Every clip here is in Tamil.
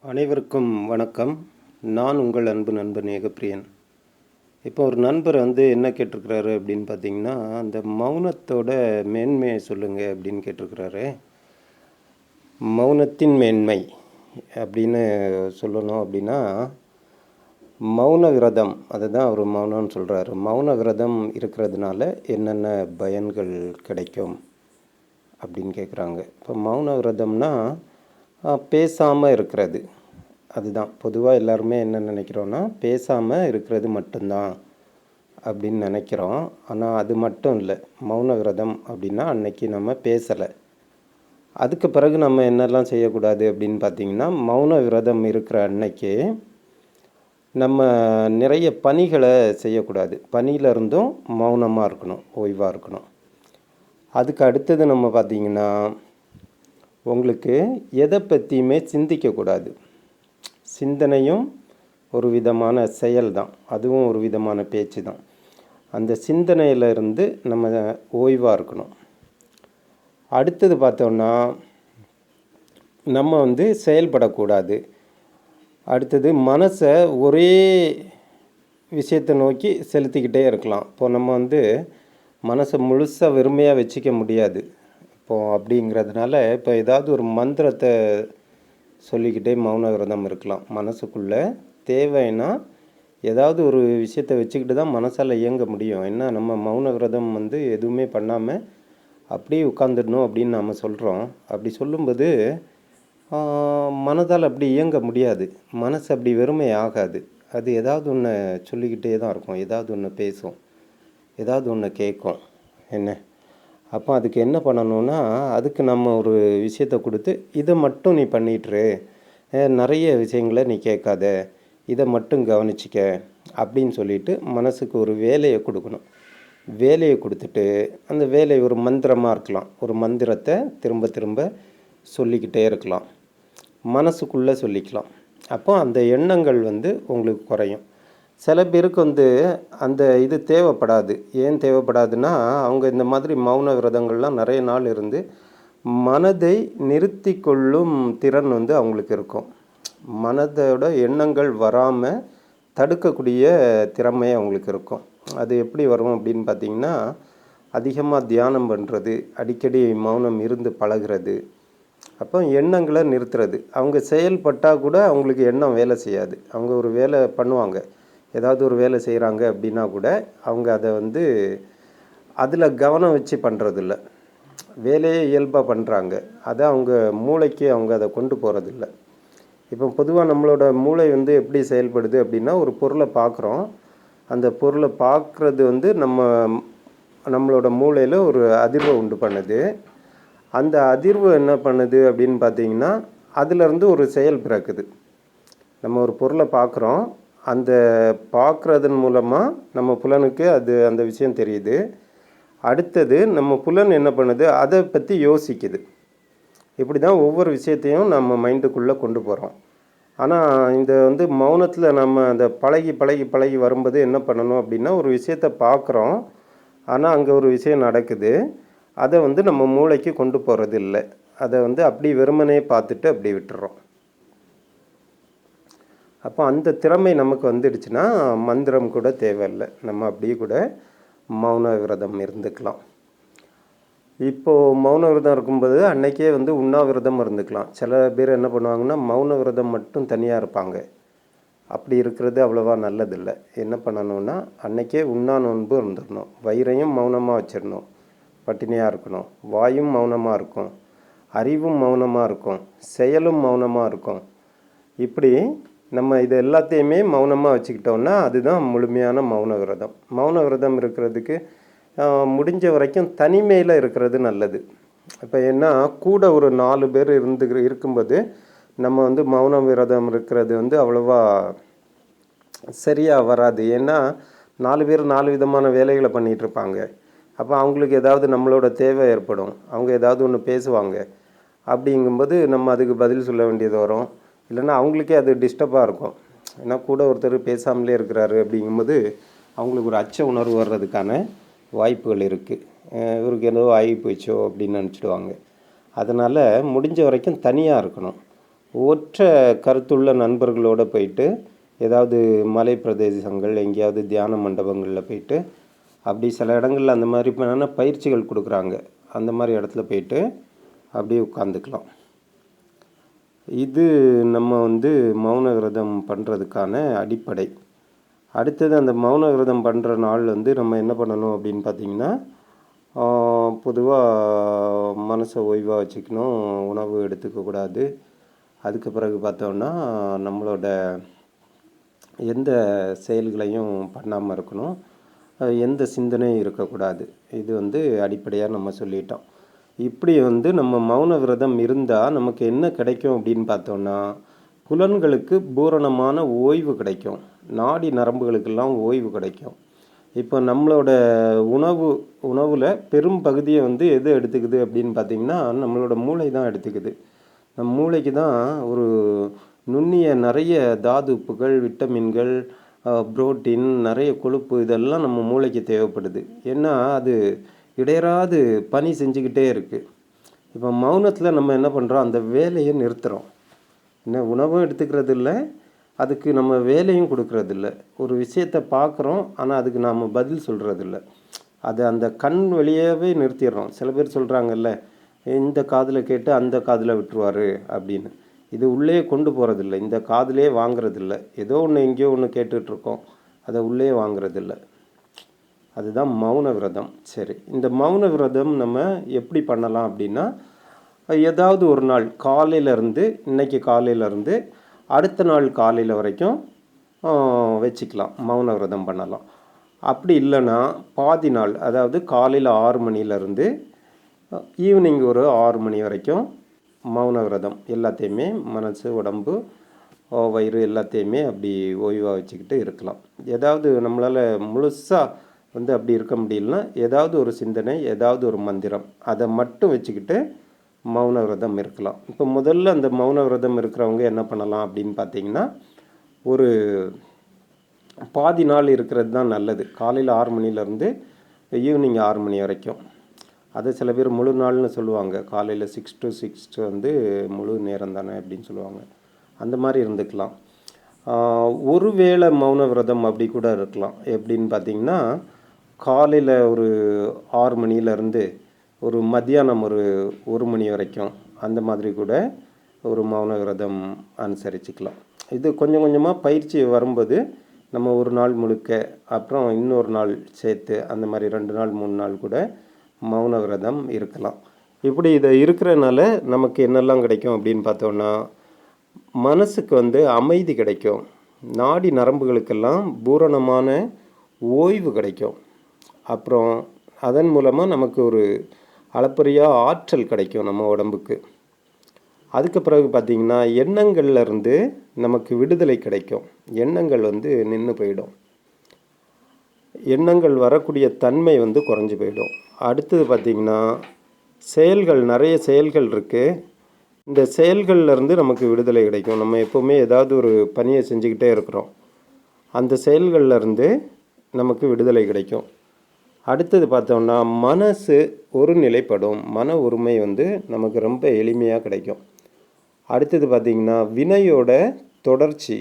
அனைவருக்கும் வணக்கம். நான் உங்கள் அன்பு நண்பன் ஏகப்பிரியன். இப்போ ஒரு நண்பர் என்ன கேட்டிருக்கிறாரு அப்படின்னு பார்த்தீங்கன்னா, அந்த மௌனத்தோட மேன்மையை சொல்லுங்கள் அப்படின்னு கேட்டிருக்கிறாரு. மௌனத்தின் மேன்மை அப்படின்னு சொல்லணும் அப்படின்னா, மௌன விரதம் அதுதான் அவர் மௌனம்னு சொல்கிறாரு. மௌன விரதம் இருக்கிறதுனால என்னென்ன பயன்கள் கிடைக்கும் அப்படின்னு கேட்குறாங்க. இப்போ மௌன விரதம்னா பேசாமல் இருக்கிறது. அதுதான் பொதுவாக எல்லாருமே என்ன நினைக்கிறோன்னா, பேசாமல் இருக்கிறது மட்டும்தான் அப்படின்னு நினைக்கிறோம். ஆனால் அது மட்டும் இல்லை. மௌன விரதம் அப்படின்னா அன்னைக்கு நம்ம பேசலை. அதுக்கு பிறகு நம்ம என்னெல்லாம் செய்யக்கூடாது அப்படின்னு பார்த்திங்கன்னா, மௌன விரதம் இருக்கிற அன்னைக்கு நம்ம நிறைய பணிகளை செய்யக்கூடாது. பணியிலிருந்தும் மௌனமாக இருக்கணும், ஓய்வாக இருக்கணும். அதுக்கு அடுத்தது நம்ம பார்த்திங்கன்னா, உங்களுக்கு எதை பற்றியுமே சிந்திக்கக்கூடாது. சிந்தனையும் ஒரு விதமான செயல் தான், அதுவும் ஒரு விதமான பேச்சு தான். அந்த சிந்தனையிலிருந்து நம்ம ஓய்வாக இருக்கணும். அடுத்தது பார்த்தோன்னா, நம்ம செயல்படக்கூடாது. அடுத்தது மனசை ஒரே விஷயத்தை நோக்கி செலுத்திக்கிட்டே இருக்கலாம். இப்போது நம்ம மனசை முழுசாக வெறுமையாக வச்சுக்க முடியாது. இப்போது அப்படிங்கிறதுனால இப்போ ஏதாவது ஒரு மந்திரத்தை சொல்லிக்கிட்டே மௌன விரதம் இருக்கலாம். மனசுக்குள்ளே தேவைன்னா ஏதாவது ஒரு விஷயத்தை வச்சுக்கிட்டு தான் மனசால் இயங்க முடியும். ஏன்னா நம்ம மௌன விரதம் எதுவுமே பண்ணாமல் அப்படியே உட்காந்துடணும் அப்படின்னு நம்ம சொல்கிறோம். அப்படி சொல்லும்போது மனதால் அப்படி இயங்க முடியாது. மனசு அப்படி வெறுமை ஆகாது. அது ஏதாவது ஒன்று சொல்லிக்கிட்டே தான் இருக்கும். ஏதாவது ஒன்று பேசும், ஏதாவது ஒன்று கேட்கும். என்ன அப்போ அதுக்கு என்ன பண்ணணும்னா, அதுக்கு நம்ம ஒரு விஷயத்தை கொடுத்து, இதை மட்டும் நீ பண்ணிட்டுரு, நிறைய விஷயங்களை நீ கேட்காத, இதை மட்டும் கவனிச்சிக்க அப்படின்னு சொல்லிவிட்டு மனசுக்கு ஒரு வேலையை கொடுக்கணும். வேலையை கொடுத்துட்டு அந்த வேலை ஒரு மந்திரமாக இருக்கலாம். ஒரு மந்திரத்தை திரும்ப திரும்ப சொல்லிக்கிட்டே இருக்கலாம். மனசுக்குள்ளே சொல்லிக்கலாம். அப்போ அந்த எண்ணங்கள் உங்களுக்கு குறையும். சில பேருக்கு அந்த இது தேவைப்படாது. ஏன் தேவைப்படாதுன்னா, அவங்க இந்த மாதிரி மௌன விரதங்கள்லாம் நிறைய நாள் இருந்து மனதை நிறுத்தி கொள்ளும் திறன் அவங்களுக்கு இருக்கும். மனதோட எண்ணங்கள் வராமல் தடுக்கக்கூடிய திறமை அவங்களுக்கு இருக்கும். அது எப்படி வரும் அப்படின்னு பார்த்திங்கன்னா, அதிகமாக தியானம் பண்ணுறது, அடிக்கடி மௌனம் இருந்து பழகிறது. அப்போ எண்ணங்களை நிறுத்துறது. அவங்க செயல்பட்டால் கூட அவங்களுக்கு எண்ணம் வேலை செய்யாது. அவங்க ஒரு வேலை பண்ணுவாங்க, ஏதாவது ஒரு வேலை செய்கிறாங்க அப்படின்னா கூட அவங்க அதை அதில் கவனம் வச்சு பண்ணுறதில்ல. வேலையே இயல்பாக பண்ணுறாங்க. அதை அவங்க மூளைக்கு அவங்க அதை கொண்டு போகிறதில்ல. இப்போ பொதுவாக நம்மளோட மூளை எப்படி செயல்படுது அப்படின்னா, ஒரு பொருளை பார்க்குறோம். அந்த பொருளை பார்க்குறது நம்மளோட மூளையில் ஒரு அதிர்வை உண்டு பண்ணுது. அந்த அதிர்வு என்ன பண்ணுது அப்படின்னு பார்த்திங்கன்னா, அதிலிருந்து ஒரு செயல் பிறக்குது. நம்ம ஒரு பொருளை பார்க்குறோம். அந்த பார்க்குறதன் மூலமாக நம்ம புலனுக்கு அந்த விஷயம் தெரியுது. அடுத்தது நம்ம புலன் என்ன பண்ணுது, அதை பற்றி யோசிக்குது. இப்படி தான் ஒவ்வொரு விஷயத்தையும் நம்ம மைண்டுக்குள்ளே கொண்டு போகிறோம். ஆனால் இந்த மௌனத்தில் நம்ம அந்த பழகி பழகி பழகி வரும்போது என்ன பண்ணணும் அப்படின்னா, ஒரு விஷயத்தை பார்க்குறோம், ஆனால் அங்கே ஒரு விஷயம் நடக்குது. அதை நம்ம மூளைக்கு கொண்டு போகிறது இல்லை. அதை அப்படி வெறுமனே பார்த்துட்டு அப்படி விட்டுறோம். அப்போ அந்த திறமை நமக்கு வந்துடுச்சுன்னா மந்திரம் கூட தேவையில்லை. நம்ம அப்படியே கூட மௌன விரதம் இருந்துக்கலாம். இப்போது மௌன விரதம் இருக்கும்போது அன்றைக்கே உண்ணாவிரதம் இருந்துக்கலாம். சில பேர் என்ன பண்ணுவாங்கன்னா, மௌன விரதம் மட்டும் தனியாக இருப்பாங்க. அப்படி இருக்கிறது அவ்வளோவா நல்லதில்லை. என்ன பண்ணணும்னா, அன்றைக்கே உண்ணா நோன்பு இருந்துடணும். வயிறையும் மௌனமாக வச்சிடணும். பட்டினியாக இருக்கணும். வாயும் மௌனமாக இருக்கும், அறிவும் மௌனமாக இருக்கும், செயலும் மௌனமாக இருக்கும். இப்படி நம்ம இது எல்லாத்தையுமே மௌனமாக வச்சுக்கிட்டோன்னா அதுதான் முழுமையான மௌன விரதம். மௌன விரதம் இருக்கிறதுக்கு முடிஞ்ச வரைக்கும் தனிமையில் இருக்கிறது நல்லது. இப்போ என்ன கூட ஒரு 4 பேர் இருக்கும்போது நம்ம மௌன விரதம் இருக்கிறது அவ்வளோவா சரியாக வராது. ஏன்னா 4 பேர் 4 விதமான வேலைகளை பண்ணிகிட்ருப்பாங்க. அப்போ அவங்களுக்கு ஏதாவது நம்மளோட தேவை ஏற்படும். அவங்க ஏதாவது ஒன்று பேசுவாங்க. அப்படிங்கும்போது நம்ம அதுக்கு பதில் சொல்ல வேண்டியது வரும். இல்லைன்னா அவங்களுக்கே அது டிஸ்டர்பாக இருக்கும். ஏன்னா கூட ஒருத்தர் பேசாமலே இருக்கிறாரு அப்படிங்கும்போது அவங்களுக்கு ஒரு அச்ச உணர்வு வர்றதுக்கான வாய்ப்புகள் இருக்குது. இவருக்கு ஏதோ ஆகி போயிச்சோ அப்படின்னு நினச்சிடுவாங்க. அதனால் முடிஞ்ச வரைக்கும் தனியாக இருக்கணும். ஒற்ற கருத்துள்ள நண்பர்களோடு போயிட்டு ஏதாவது மலை பிரதேசங்கள் எங்கேயாவது தியான மண்டபங்களில் போயிட்டு அப்படி சில இடங்களில் அந்த மாதிரி பயிற்சிகள் கொடுக்குறாங்க. அந்த மாதிரி இடத்துல போயிட்டு அப்படியே உட்காந்துக்கலாம். இது நம்ம மௌன விரதம் பண்ணுறதுக்கான அடிப்படை. அடுத்தது அந்த மௌன விரதம் பண்ணுற நாள் நம்ம என்ன பண்ணணும் அப்படின்னு பார்த்திங்கன்னா, பொதுவாக மனசை ஓய்வாக வச்சுக்கணும், உணவு எடுத்துக்கக்கூடாது. அதுக்கு பிறகு பார்த்தோன்னா நம்மளோட எந்த செயல்களையும் பண்ணாமல் இருக்கணும், எந்த சிந்தனையும் இருக்கக்கூடாது. இது அடிப்படையாக நம்ம சொல்லிட்டோம். இப்படி நம்ம மௌன விரதம் இருந்தால் நமக்கு என்ன கிடைக்கும் அப்படின்னு பார்த்தோன்னா, புலன்களுக்கு பூரணமான ஓய்வு கிடைக்கும், நாடி நரம்புகளுக்கெல்லாம் ஓய்வு கிடைக்கும். இப்போ நம்மளோட உணவில் பெரும் பகுதியை எது எடுத்துக்குது அப்படின்னு பார்த்திங்கன்னா, நம்மளோட மூளை தான் எடுத்துக்குது. நம் மூளைக்கு தான் ஒரு நுண்ணிய நிறைய தாது உப்புகள், விட்டமின்கள், புரோட்டீன், நிறைய கொழுப்பு இதெல்லாம் நம்ம மூளைக்கு தேவைப்படுது. ஏன்னா அது இடையறாது பணி செஞ்சுக்கிட்டே இருக்குது. இப்போ மௌனத்தில் நம்ம என்ன பண்ணுறோம், அந்த வேலையை நிறுத்துகிறோம். என்ன உணவும் எடுத்துக்கிறது இல்லை, அதுக்கு நம்ம வேலையும் கொடுக்கறதில்ல. ஒரு விஷயத்தை பார்க்குறோம், ஆனால் அதுக்கு நாம் பதில் சொல்கிறதில்ல. அதை அந்த கண் வழியாகவே நிறுத்திடுறோம். சில பேர் சொல்கிறாங்கல்ல, இந்த காதில் கேட்டு அந்த காதில் விட்டுருவார் அப்படின்னு. இது உள்ளே கொண்டு போகிறதில்ல, இந்த காதிலே வாங்கிறதில்ல. ஏதோ ஒன்று எங்கேயோ ஒன்று கேட்டுட்ருக்கோம், அதை உள்ளே வாங்கிறதில்ல. அதுதான் மௌன விரதம். சரி, இந்த மௌன விரதம் நம்ம எப்படி பண்ணலாம் அப்படின்னா, ஏதாவது ஒரு நாள் காலையிலேருந்து, இன்றைக்கி காலையிலேருந்து அடுத்த நாள் காலையில் வரைக்கும் வச்சுக்கலாம், மௌன விரதம் பண்ணலாம். அப்படி இல்லைன்னா பாதி நாள், அதாவது காலையில் 6 மணிலேருந்து ஈவினிங் ஒரு 6 மணி வரைக்கும் மௌன விரதம் எல்லாத்தையுமே மனசு, உடம்பு, வயிறு எல்லாத்தையுமே அப்படி ஓய்வாக வச்சுக்கிட்டு இருக்கலாம். ஏதாவது நம்மளால் முழுசாக அப்படி இருக்க முடியலன்னா ஏதாவது ஒரு சிந்தனை, ஏதாவது ஒரு மந்திரம், அதை மட்டும் வச்சுக்கிட்டு மௌன விரதம் இருக்கலாம். இப்போ முதல்ல அந்த மௌன விரதம் இருக்கிறவங்க என்ன பண்ணலாம் அப்படின்னு பார்த்தீங்கன்னா, ஒரு பாதி நாள் இருக்கிறது தான் நல்லது. காலையில் 6 மணிலேருந்து ஈவினிங் 6 மணி வரைக்கும். அதை சில பேர் முழு நாள்னு சொல்லுவாங்க. காலையில் 6 to 6 முழு நேரம் தானே அப்படின்னு சொல்லுவாங்க. அந்த மாதிரி இருந்துக்கலாம். ஒரு வேளை மௌன விரதம் அப்படி கூட இருக்கலாம். எப்படின்னு பார்த்திங்கன்னா, காலையில் ஒரு 6 மணிலேருந்து ஒரு மத்தியானம் ஒரு 1 மணி வரைக்கும் அந்த மாதிரி கூட ஒரு மௌன விரதம் அனுசரிச்சுக்கலாம். இது கொஞ்சம் கொஞ்சமாக பயிற்சி வரும்போது நம்ம ஒரு நாள் முழுக்க, அப்புறம் இன்னொரு நாள் சேர்த்து, அந்த மாதிரி 2 நாள் 3 நாள் கூட மௌன விரதம் இருக்கலாம். இப்படி இதை இருக்கிறனால நமக்கு என்னெல்லாம் கிடைக்கும் அப்படின்னு பார்த்தோன்னா, மனசுக்கு அமைதி கிடைக்கும், நாடி நரம்புகளுக்கெல்லாம் பூரணமான ஓய்வு கிடைக்கும். அப்புறம் அதன் மூலமாக நமக்கு ஒரு அளப்பரிய ஆற்றல் கிடைக்கும் நம்ம உடம்புக்கு. அதுக்கு பிறகு பார்த்திங்கன்னா, எண்ணங்கள்லேருந்து நமக்கு விடுதலை கிடைக்கும். எண்ணங்கள் நின்று போயிடும், எண்ணங்கள் வரக்கூடிய தன்மை குறைஞ்சி போயிடும். அடுத்தது பார்த்திங்கன்னா, செயல்கள், நிறைய செயல்கள் இருக்குது. இந்த செயல்கள்லேருந்து நமக்கு விடுதலை கிடைக்கும். நம்ம எப்போவுமே ஏதாவது ஒரு பணியை செஞ்சுக்கிட்டே இருக்கிறோம், அந்த செயல்கள்லேருந்து நமக்கு விடுதலை கிடைக்கும். அடுத்தது பார்த்தோம்னா, மனசு ஒரு நிலைப்படும், மன ஒருமை நமக்கு ரொம்ப எளிமையாக கிடைக்கும். அடுத்தது பார்த்திங்கன்னா, வினையோட தொடர்ச்சி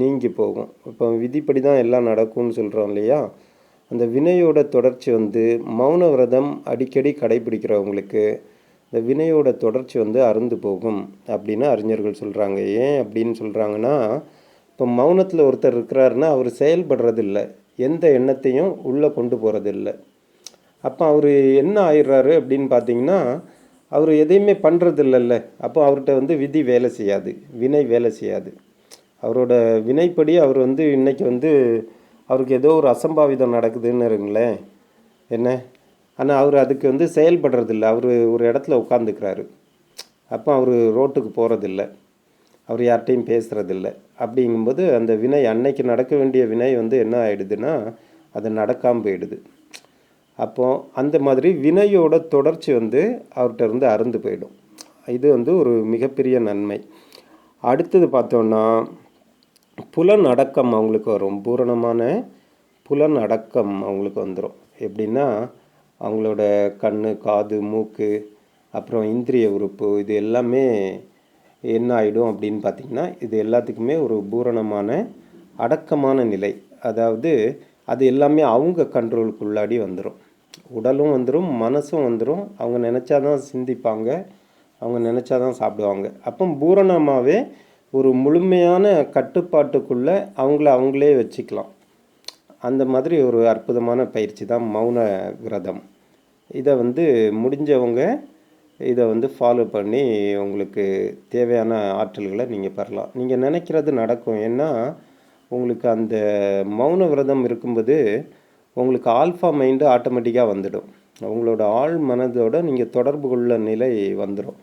நீங்கி போகும். இப்போ விதிப்படி தான் எல்லாம் நடக்கும்னு சொல்கிறோம் இல்லையா, அந்த வினையோட தொடர்ச்சி மௌன விரதம் அடிக்கடி கடைபிடிக்கிறவங்களுக்கு இந்த வினையோட தொடர்ச்சி அறுந்து போகும் அப்படின்னு அறிஞர்கள் சொல்கிறாங்க. ஏன் அப்படின்னு சொல்கிறாங்கன்னா, இப்போ மௌனத்தில் ஒருத்தர் இருக்கிறாருன்னா அவர் செயல்படுறதில்லை, எந்த எண்ணத்தையும் உள்ளே கொண்டு போகிறதில்லை. அப்போ அவர் என்ன ஆயிடுறாரு அப்படின்னு பார்த்தீங்கன்னா, அவர் எதையுமே பண்ணுறதில்லைல்ல. அப்போ அவர்கிட்ட விதி வேலை செய்யாது, வினை வேலை செய்யாது. அவரோட வினைப்படி அவர் இன்றைக்கி அவருக்கு ஏதோ ஒரு அசம்பாவிதம் நடக்குதுன்னு இருங்களேன், என்ன, ஆனால் அவர் அதுக்கு செயல்படுறதில்ல. அவர் ஒரு இடத்துல உட்காந்துக்கிறாரு. அப்போ அவர் ரோட்டுக்கு போகிறதில்ல, அவர் யார்கிட்டையும் பேசுகிறதில்ல. அப்படிங்கும்போது அந்த வினை, அன்னைக்கு நடக்க வேண்டிய வினை என்ன ஆகிடுதுன்னா அது நடக்காமல் போயிடுது. அப்போது அந்த மாதிரி வினையோட தொடர்ச்சி அவர்கிட்ட அறுந்து போயிடும். இது ஒரு மிகப்பெரிய நன்மை. அடுத்தது பார்த்தோன்னா, புலன் அடக்கம் அவங்களுக்கு வரும், பூரணமான புலன் அடக்கம் அவங்களுக்கு வந்துடும். எப்படின்னா, அவங்களோட கண், காது, மூக்கு, அப்புறம் இந்திரிய உறுப்பு, இது எல்லாமே என்ன ஆகிடும் அப்படின்னு பார்த்திங்கன்னா, இது எல்லாத்துக்குமே ஒரு பூரணமான அடக்கமான நிலை. அதாவது அது எல்லாமே அவங்க கண்ட்ரோலுக்குள்ளாடி வந்துடும். உடலும் வந்துடும், மனசும் வந்துடும். அவங்க நினச்சா தான் சிந்திப்பாங்க, அவங்க நினச்சா தான் சாப்பிடுவாங்க. அப்போ பூரணமாகவே ஒரு முழுமையான கட்டுப்பாட்டுக்குள்ளே அவங்களே வச்சுக்கலாம். அந்த மாதிரி ஒரு அற்புதமான பயிற்சி தான் மௌன விரதம். இதை முடிஞ்சவங்க இதை ஃபாலோ பண்ணி உங்களுக்கு தேவையான ஆற்றல்களை நீங்கள் பெறலாம். நீங்கள் நினைக்கிறது நடக்கும். ஏன்னா உங்களுக்கு அந்த மௌன விரதம் இருக்கும்போது உங்களுக்கு ஆல்ஃபா மைண்டு ஆட்டோமேட்டிக்காக வந்துடும். உங்களோட ஆழ் மனதோட நீங்கள் தொடர்பு கொள்ள நிலை வந்துடும்.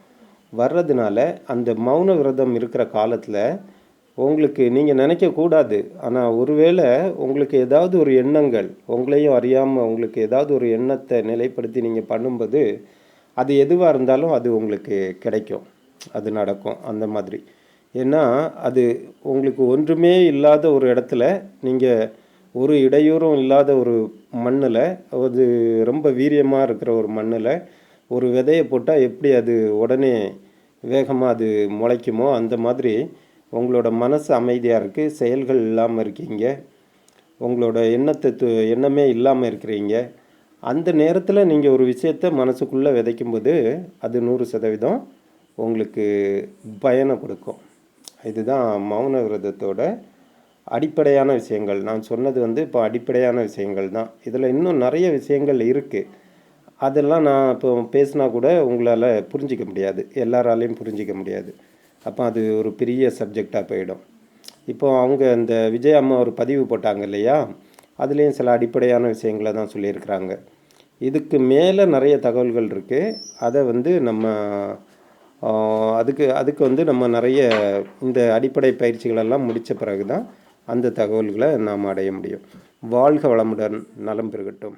வர்றதுனால அந்த மௌன விரதம் இருக்கிற காலத்தில் உங்களுக்கு நீங்கள் நினைக்கக்கூடாது. ஆனால் ஒருவேளை உங்களுக்கு ஏதாவது ஒரு எண்ணங்கள் உங்களையும் அறியாமல் உங்களுக்கு ஏதாவது ஒரு எண்ணத்தை நிலைப்படுத்தி நீங்கள் பண்ணும்போது அது எதுவாக இருந்தாலும் அது உங்களுக்கு கிடைக்கும், அது நடக்கும் அந்த மாதிரி. ஏன்னா அது உங்களுக்கு ஒன்றுமே இல்லாத ஒரு இடத்துல நீங்கள் ஒரு இடையூறும் இல்லாத ஒரு மண்ணில், அது ரொம்ப வீரியமாக இருக்கிற ஒரு மண்ணில் ஒரு விதையை போட்டால் எப்படி அது உடனே வேகமாக அது முளைக்குமோ அந்த மாதிரி உங்களோட மனசு அமைதியாக இருக்குது, செயல்கள் இல்லாமல் இருக்கீங்க, உங்களோட எண்ணமே இல்லாமல் இருக்கிறீங்க. அந்த நேரத்தில் நீங்கள் ஒரு விஷயத்தை மனசுக்குள்ளே விதைக்கும்போது அது 100% உங்களுக்கு பயனை கொடுக்கும். இதுதான் மௌன விரதத்தோட அடிப்படையான விஷயங்கள். நான் சொன்னது இப்போ அடிப்படையான விஷயங்கள் தான். இதில் இன்னும் நிறைய விஷயங்கள் இருக்குது. அதெல்லாம் நான் இப்போ பேசினா கூட உங்களால் புரிஞ்சிக்க முடியாது, எல்லாராலையும் புரிஞ்சிக்க முடியாது. அப்போ அது ஒரு பெரிய சப்ஜெக்டாக போயிடும். இப்போ அவங்க இந்த விஜய் அம்மா ஒரு பதிவு போட்டாங்க இல்லையா, அதுலேயும் சில அடிப்படையான விஷயங்களை தான் சொல்லியிருக்கிறாங்க. இதுக்கு மேலே நிறைய தகவல்கள் இருக்குது. அதை நம்ம அதுக்கு நம்ம நிறைய இந்த அடிப்படை பயிற்சிகளெல்லாம் முடித்த பிறகு தான் அந்த தகவல்களை நாம் அடைய முடியும். வாழ்க வளமுடன், நலம் பெருகட்டும்.